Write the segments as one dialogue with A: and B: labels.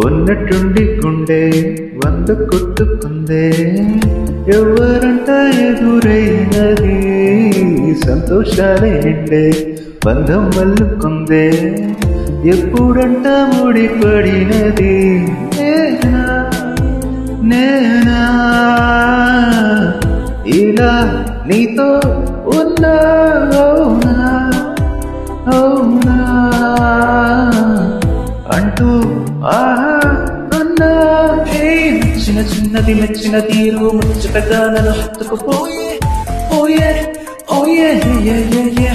A: ఉన్నట్టుండి గుండె వంద కొట్టుకుందే ఎవరంట ఎదురైనది సంతోషాలే నిండే బంధం వల్లుకుందే ఎప్పుడంట ముడిపడినది నేనా ఇలా నీతో ఉన్నా అవునా అవునా అంటూ ఆహా అన్నా చిన్న చిన్నది మెచ్చిన తీరు ముచ్చటగా నన్ను హత్తుకుపోయే ఓయే ఓయే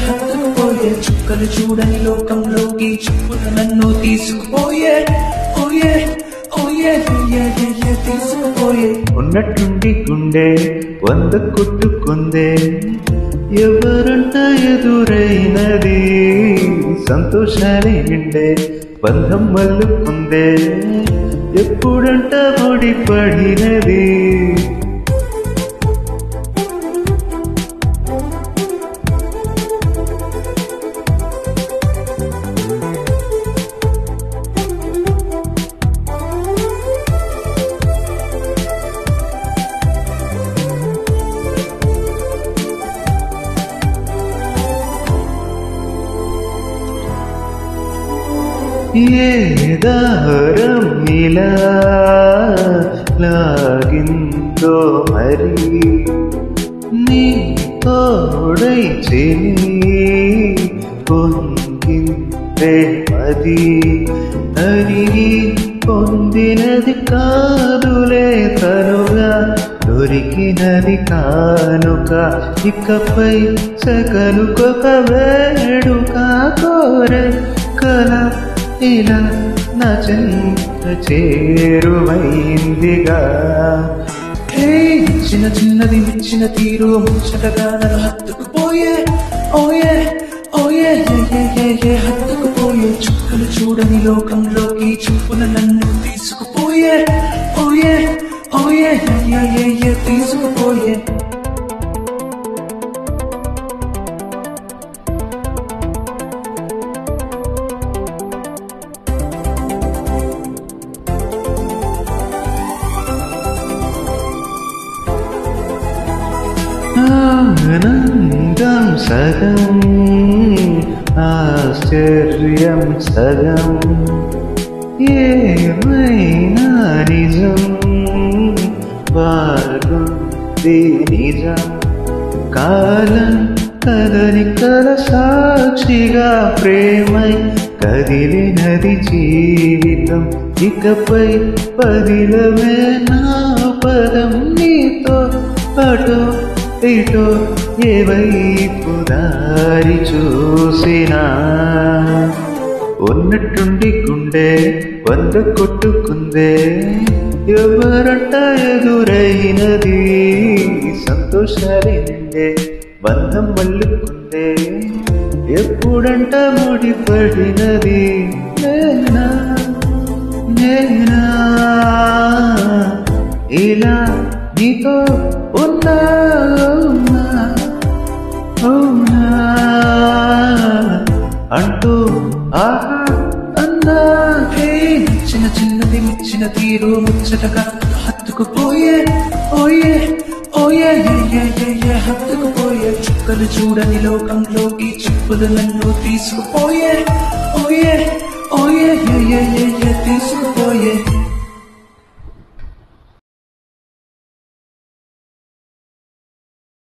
A: హత్తుకుపోయే చుక్కలు చూడని లోకంలోకి చుప్పున నన్ను తీసుకుపోయే ఓయే ఓయే తీసుకుపోయే ఉన్నట్టుండి గుండె వంద కొట్టుకుందే ఎవరంట ఎదురైనది సంతోషాలే నిండే బంధం వల్లుకుందే ఎప్పుడంట ముడిపడినది ఏ దారం ఇలా లాగిందో మరి నీ తోడై చెలి పొంగిందే అది అరిగి పొందినది కాదులే తనుగా దొరికినది కానుక ఇకపై సకలుకొక వేడుక కోరే కల ఇలా నా చెంత చేరువైందిగా చిన్న చిన్నది ఇచ్చిన తీరు ముచ్చటగా నన్ను హత్తుకుపోయే ఓయే ఓయే హత్తుకుపోయే చుక్కలు చూడని లోకంలోకి చూపున నన్ను తీసుకుపోయే ఓయే ఓయే తీసుకుపోయే ఆనందం సగం ఆశ్చర్యం సగం ఏమైనా నిజం బాగుంది నిజం కాలం కదలికల సాక్షిగా ప్రేమై కదిలినది జీవితం ఇకపై పదిలమే నా పదం నీతో అటు ఇటో ఏ వైపు దారి చూసినా ఉన్నట్టుండి గుండె వంద కొట్టుకుందే ఎవరంట ఎదురైనది సంతోషాలే నిండే బంధం వల్లుకుందే ఎప్పుడంట ముడిపడినది నేనా నేనా ఇలా నీతో ఉన్నా అవునా అంటూ ఆహా అన్నా చిన్న చిన్నది మిచ్చిన తీరు ముచ్చటగా హత్తుకుపోయే ఓయే ఓయే హత్తుకుపోయే చుక్కలు చూడని లోకంలోకి చెప్పులు నన్ను తీసుకుపోయే ఓయే ఓయే తీసుకుపోయే